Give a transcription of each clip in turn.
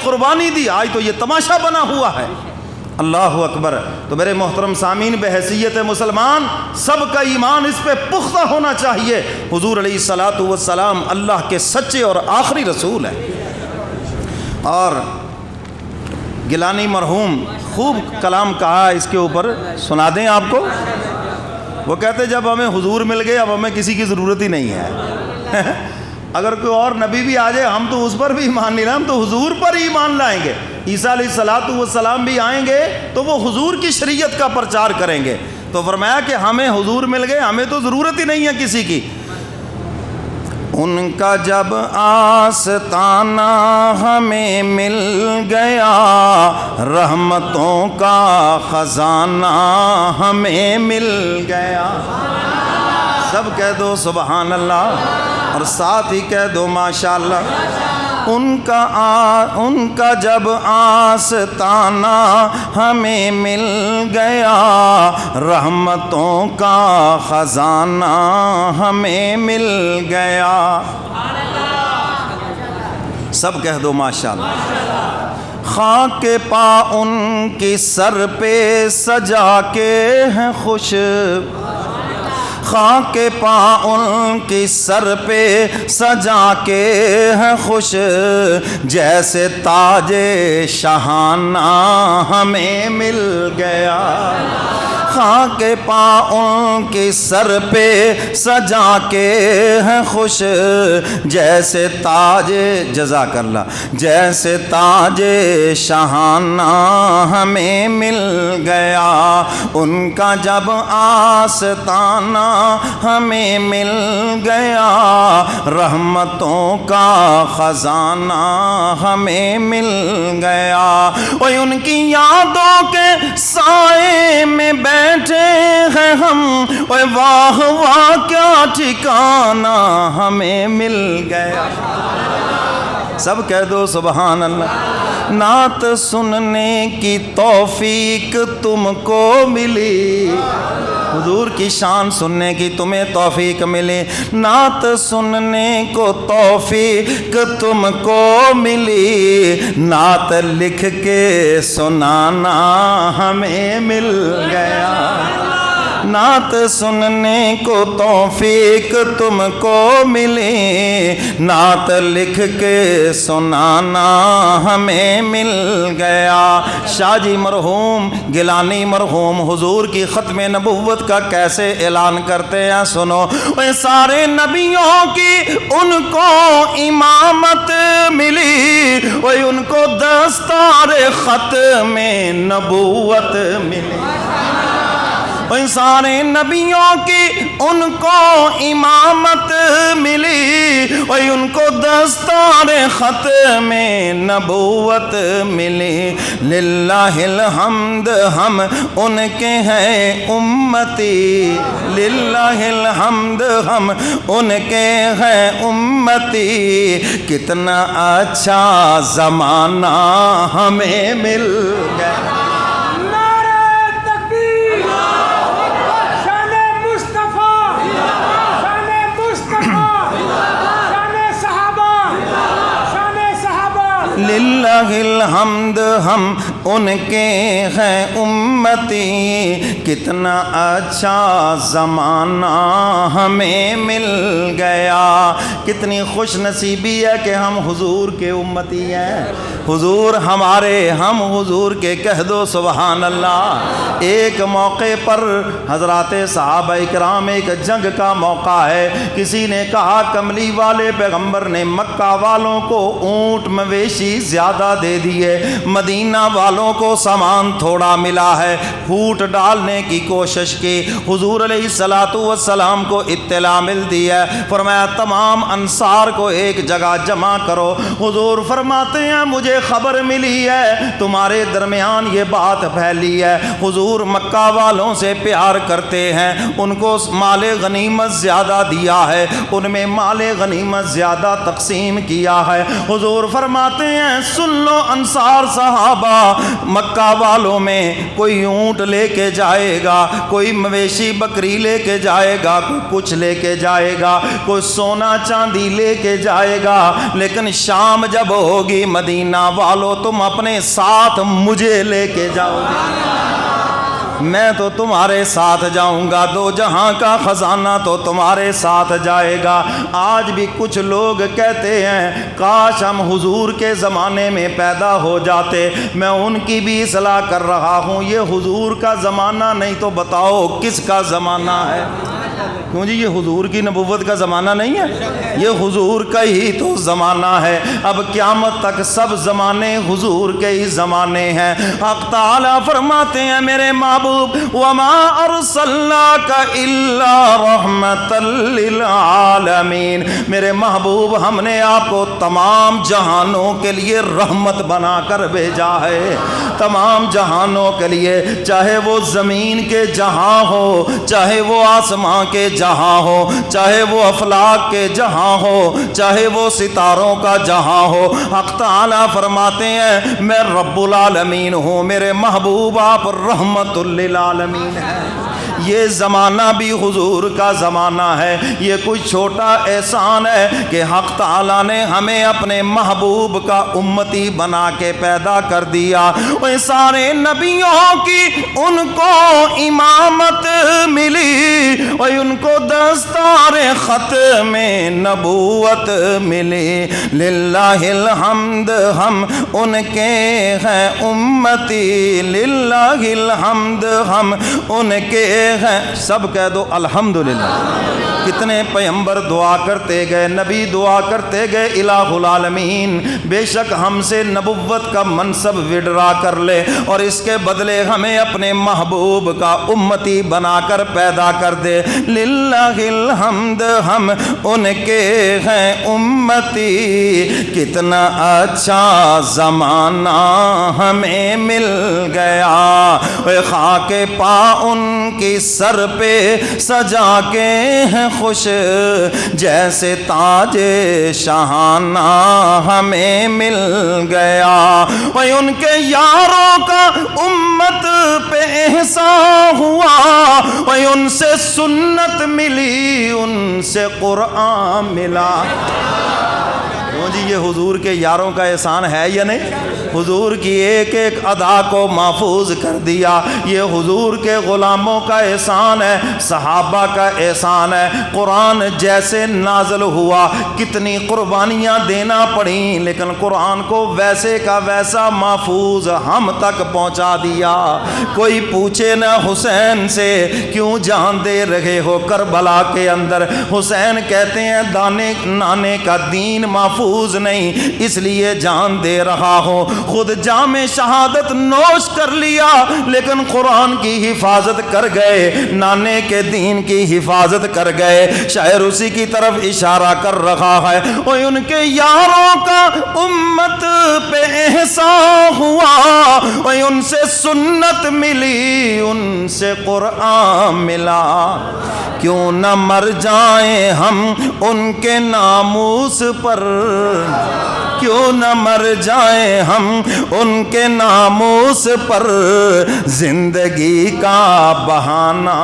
قربانی دی، آج تو یہ تماشا بنا ہوا ہے۔ اللہ اکبر۔ تو میرے محترم سامعین، بحیثیت مسلمان سب کا ایمان اس پہ پختہ ہونا چاہیے، حضور علیہ الصلاۃ والسلام اللہ کے سچے اور آخری رسول ہیں۔ اور گیلانی مرحوم خوب کلام کہا، اس کے اوپر سنا دیں آپ کو۔ وہ کہتے جب ہمیں حضور مل گئے اب ہمیں کسی کی ضرورت ہی نہیں ہے۔ اگر کوئی اور نبی بھی آ جائے ہم تو اس پر بھی ایمان نہیں لائیں، ہم تو حضور پر ہی ایمان لائیں گے۔ عیسیٰ علیہ الصلاۃ والسلام بھی آئیں گے تو وہ حضور کی شریعت کا پرچار کریں گے۔ تو فرمایا کہ ہمیں حضور مل گئے، ہمیں تو ضرورت ہی نہیں ہے کسی کی۔ ان کا جب آستانہ ہمیں مل گیا، رحمتوں کا خزانہ ہمیں مل گیا۔ سب کہہ دو سبحان اللہ، اور ساتھ ہی کہہ دو ماشاءاللہ۔ ان کا جب آستانہ ہمیں مل گیا، رحمتوں کا خزانہ ہمیں مل گیا۔ سب کہہ دو ماشاءاللہ۔ خاک پا ان کی سر پہ سجا کے ہیں خوش، خاک پا ان کی سر پہ سجا کے ہیں خوش، جیسے تاج شاہانہ ہمیں مل گیا۔ خاک پا ان کی سر پہ سجا کے ہیں خوش، جیسے تاج، جزاک اللہ، جیسے تاج شاہانہ ہمیں مل گیا۔ ان کا جب آستانہ ہمیں مل گیا، رحمتوں کا خزانہ ہمیں مل گیا۔ اور ان کی یادوں کے سائے میں بیٹھے ہیں ہم، اوے واہ واہ کیا ٹھکانہ ہمیں مل گیا۔ سب کہہ دو سبحان اللہ۔ نعت سننے کی توفیق تم کو ملی، حضور کی شان سننے کی تمہیں توفیق ملی، نعت سننے کو توفیق تم کو ملی، نعت لکھ کے سنانا ہمیں مل گیا۔ نعت سننے کو توفیق تم کو ملی، نعت لکھ کے سنانا ہمیں مل گیا۔ شاہ جی مرحوم، گیلانی مرحوم حضور کی ختم نبوت کا کیسے اعلان کرتے ہیں سنو۔ اے سارے نبیوں کی ان کو امامت ملی، اے ان کو دستار ختم نبوت ملی۔ ان سارے نبیوں کی ان کو امامت ملی، اور ان کو دستار ختم نبوت ملی۔ للہ الحمد ہم ان کے ہیں امتی، للہ الحمد ہم ان کے ہیں امتی، کتنا اچھا زمانہ ہمیں مل گیا۔ للہ الحمد ہم ان کے ہیں امتی، کتنا اچھا زمانہ ہمیں مل گیا۔ کتنی خوش نصیبی ہے کہ ہم حضور کے امتی ہیں، حضور ہمارے، ہم حضور کے، کہہ دو سبحان اللہ۔ ایک موقع پر حضرات صحابہ کرام، ایک جنگ کا موقع ہے، کسی نے کہا کملی والے پیغمبر نے مکہ والوں کو اونٹ مویشی زیادہ دے دیے، مدینہ والوں کو سامان تھوڑا ملا ہے، پھوٹ ڈالنے کی کوشش کی۔ حضور علیہ الصلاۃ والسلام کو اطلاع ملتی ہے، فرمایا تمام انصار کو ایک جگہ جمع کرو۔ حضور فرماتے ہیں مجھے خبر ملی ہے تمہارے درمیان یہ بات پھیلی ہے، حضور مکہ والوں سے پیار کرتے ہیں، ان کو مال غنیمت زیادہ دیا ہے، ان میں مال غنیمت زیادہ تقسیم کیا ہے۔ حضور فرماتے ہیں ہیں سن لو انصار صحابہ، مکہ والوں میں کوئی اونٹ لے کے جائے گا، کوئی مویشی بکری لے کے جائے گا، کوئی کچھ لے کے جائے گا، کوئی سونا چاندی لے کے جائے گا، لیکن شام جب ہوگی مدینہ والوں تم اپنے ساتھ مجھے لے کے جاؤ گے، میں تو تمہارے ساتھ جاؤں گا، دو جہاں کا خزانہ تو تمہارے ساتھ جائے گا۔ آج بھی کچھ لوگ کہتے ہیں کاش ہم حضور کے زمانے میں پیدا ہو جاتے، میں ان کی بھی اصلاح کر رہا ہوں، یہ حضور کا زمانہ نہیں تو بتاؤ کس کا زمانہ ہے؟ کیوں جی، یہ حضور کی نبوت کا زمانہ نہیں ہے، یہ حضور کا ہی تو زمانہ ہے۔ اب قیامت تک سب زمانے حضور کے ہی زمانے ہیں۔ حق تعالیٰ فرماتے ہیں میرے محبوب وما ارسلناک الا رحمۃ للعالمین، میرے محبوب ہم نے آپ کو تمام جہانوں کے لیے رحمت بنا کر بھیجا ہے، تمام جہانوں کے لیے، چاہے وہ زمین کے جہاں ہو، چاہے وہ آسمان کے جہاں ہو، چاہے وہ افلاک کے جہاں ہو، چاہے وہ ستاروں کا جہاں ہو۔ حق تعالیٰ فرماتے ہیں میں رب العالمین ہوں، میرے محبوب آپ رحمت للعالمین ہیں۔ یہ زمانہ بھی حضور کا زمانہ ہے، یہ کوئی چھوٹا احسان ہے کہ حق تعالیٰ نے ہمیں اپنے محبوب کا امتی بنا کے پیدا کر دیا۔ وہ سارے نبیوں کی ان کو امامت ملی، اور ان کو دستار ختم نبوت ملی۔ للہ الحمد ہم ان کے ہیں امتی، للہ الحمد ہم ان کے ہیں، سب کہہ دو الحمدللہ۔ کتنے پیغمبر دعا کرتے گئے، نبی دعا کرتے گئے الہ العالمین بے شک ہم سے نبوت کا منصب وڈرا کر لے اور اس کے بدلے ہمیں اپنے محبوب کا امتی بنا کر پیدا کر دے۔ للہ الحمد ہم ان کے ہیں امتی، کتنا اچھا زمانہ ہمیں مل گیا، خاک پا ان کی سر پہ سجا کے ہیں خوش، جیسے تاج شاہانہ ہمیں مل گیا۔ وہ ان کے یاروں کا امت پہ احسان ہوا، وہ ان سے سنت ملی، ان سے قرآن ملا۔ جی یہ حضور کے یاروں کا احسان ہے یا نہیں؟ حضور کی ایک ایک ادا کو محفوظ کر دیا، یہ حضور کے غلاموں کا احسان ہے، صحابہ کا احسان ہے۔ قرآن جیسے نازل ہوا کتنی قربانیاں دینا پڑیں، لیکن قرآن کو ویسے کا ویسا محفوظ ہم تک پہنچا دیا۔ کوئی پوچھے نہ حسین سے کیوں جان دے رہے ہو کربلا کے اندر، حسین کہتے ہیں دانے نانے کا دین محفوظ نہیں اس لیے جان دے رہا ہوں۔ خود جام شہادت نوش کر لیا لیکن قرآن کی حفاظت کر گئے، نانے کے دین کی حفاظت کر گئے۔ شاعر اسی کی طرف اشارہ کر رہا ہے، وہ ان کے یاروں کا امت پہ احسان ہوا، وہ ان سے سنت ملی، ان سے قرآن ملا۔ کیوں نہ مر جائیں ہم ان کے ناموس پر، کیوں نہ مر جائیں ہم ان کے ناموس پر، زندگی کا بہانہ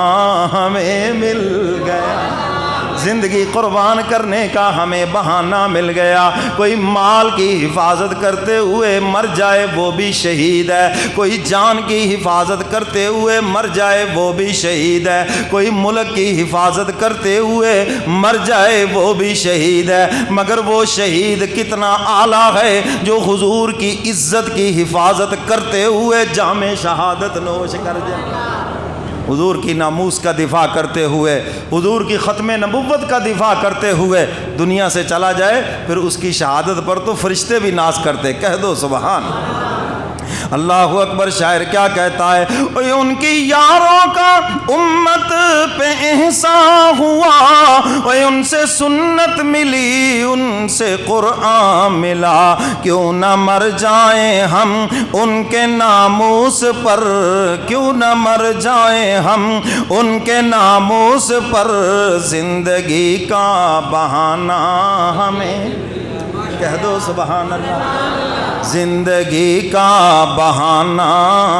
ہمیں مل گیا، زندگی قربان کرنے کا ہمیں بہانہ مل گیا۔ کوئی مال کی حفاظت کرتے ہوئے مر جائے وہ بھی شہید ہے، کوئی جان کی حفاظت کرتے ہوئے مر جائے وہ بھی شہید ہے، کوئی ملک کی حفاظت کرتے ہوئے مر جائے وہ بھی شہید ہے، مگر وہ شہید کتنا اعلیٰ ہے جو حضور کی عزت کی حفاظت کرتے ہوئے جام شہادت نوش کر جائے، حضور کی ناموس کا دفاع کرتے ہوئے، حضور کی ختم نبوت کا دفاع کرتے ہوئے دنیا سے چلا جائے، پھر اس کی شہادت پر تو فرشتے بھی ناز کرتے۔ کہہ دو سبحان اللہ اکبر۔ شاعر کیا کہتا ہے، ان کی یاروں کا امت پہ احسان ہوا، ان سے سنت ملی، ان سے قرآن ملا۔ کیوں نہ مر جائیں ہم ان کے ناموس پر، کیوں نہ مر جائیں ہم ان کے ناموس پر، زندگی کا بہانہ ہمیں کہہ دو سبحان اللہ۔ زندگی کا بہانہ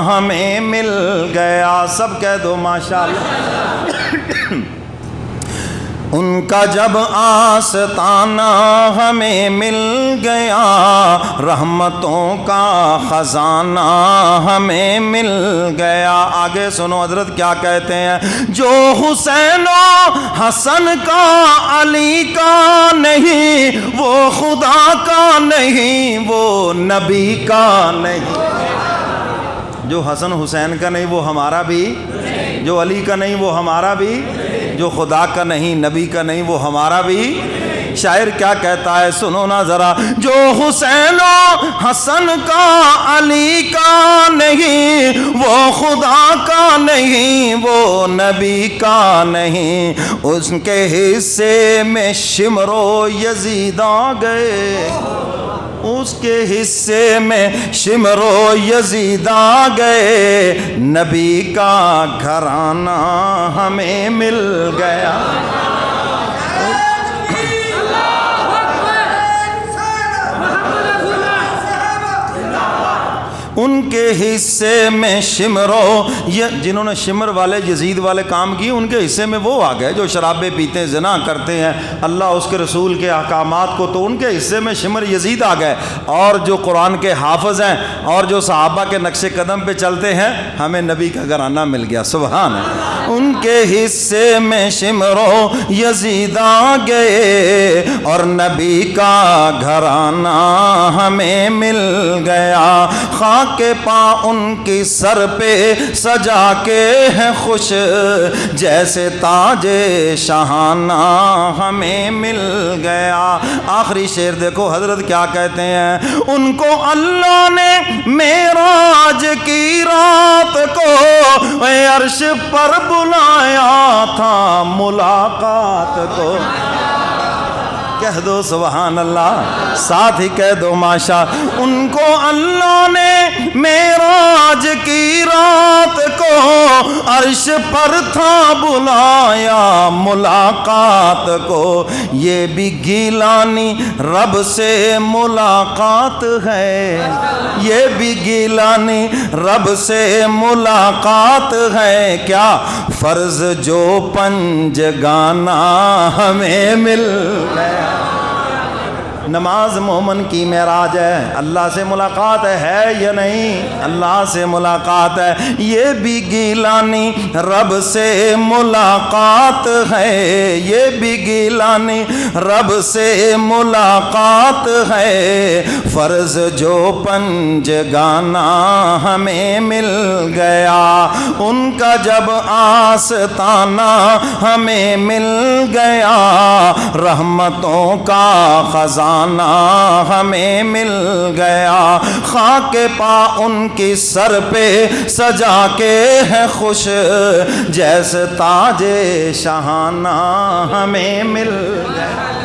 ہمیں مل گیا، سب کہہ دو ماشاءاللہ۔ ان کا جب آستانہ ہمیں مل گیا، رحمتوں کا خزانہ ہمیں مل گیا۔ آگے سنو حضرت کیا کہتے ہیں، جو حسین و حسن کا علی کا نہیں، وہ خدا کا نہیں، وہ نبی کا نہیں۔ جو حسن حسین کا نہیں وہ ہمارا بھی، جو علی کا نہیں وہ ہمارا بھی، جو خدا کا نہیں نبی کا نہیں وہ ہمارا بھی۔ شاعر کیا کہتا ہے سنو نا ذرا، جو حسین و حسن کا علی کا نہیں، وہ خدا کا نہیں، وہ نبی کا نہیں، اس کے حصے میں شمر و یزید آ گئے، اس کے حصے میں شمر و یزید آ گئے، نبی کا گھرانہ ہمیں مل گیا۔ ان کے حصے میں شمرو، جنہوں نے شمر والے یزید والے کام کیے ان کے حصے میں وہ آ گئے جو شرابیں پیتے ہیں، زنا کرتے ہیں، اللہ اس کے رسول کے احکامات کو، تو ان کے حصے میں شمر یزید آ گئے۔ اور جو قرآن کے حافظ ہیں اور جو صحابہ کے نقش قدم پہ چلتے ہیں، ہمیں نبی کا گھرانہ مل گیا، سبحان اللہ۔ ان کے حصے میں شمرو یزید آ گئے اور نبی کا گھرانہ ہمیں مل گیا، خاک پا ان کی سر پہ سجا کے ہے خوش، جیسے تاج شاہانہ ہمیں مل گیا۔ آخری شعر دیکھو حضرت کیا کہتے ہیں، ان کو اللہ نے معراج کی رات کو عرش پر بلایا تھا ملاقات کو، کہہ دو سبحان اللہ، ساتھ ہی کہہ دو ماشا۔ ان کو اللہ نے معراج کی رات کو عرش پر تھا بلایا ملاقات کو، یہ بھی گیلانی رب سے ملاقات ہے، یہ بھی گیلانی رب سے ملاقات ہے، کیا فرض جو پنجگانہ ہمیں مل گیا۔ نماز مومن کی معراج ہے، اللہ سے ملاقات ہے یا نہیں؟ اللہ سے ملاقات ہے، یہ بھی گیلانی رب سے ملاقات ہے، یہ بھی گیلانی رب سے ملاقات ہے، فرض جو پنجگانہ ہمیں مل گیا، ان کا جب آستانہ ہمیں مل گیا، رحمتوں کا خزانہ ہمیں مل گیا، خاک پا ان کی سر پہ سجا کے ہے خوش، جیسے تاج شاہانہ ہمیں مل گیا۔